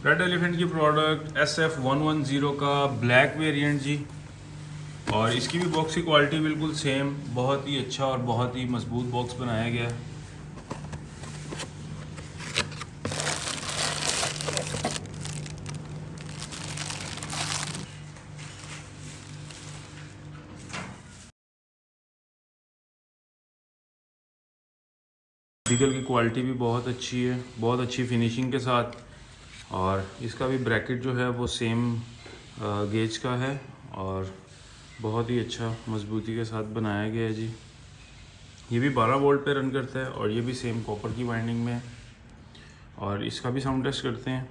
Red elephant की product SF110 का black variant जी। और इसकी भी बॉक्स की क्वालिटी बिल्कुल सेम, बहुत ही अच्छा और बहुत ही मजबूत बॉक्स बनाया गया है। आर्टिकल की क्वालिटी भी बहुत अच्छी है, बहुत अच्छी फिनिशिंग के साथ। और इसका भी ब्रैकेट जो है वो सेम गेज का है और बहुत ही अच्छा मजबूती के साथ बनाया गया है जी। ये भी 12 वोल्ट पे रन करता है और ये भी सेम कॉपर की वाइंडिंग में है। और इसका भी साउंड टेस्ट करते हैं।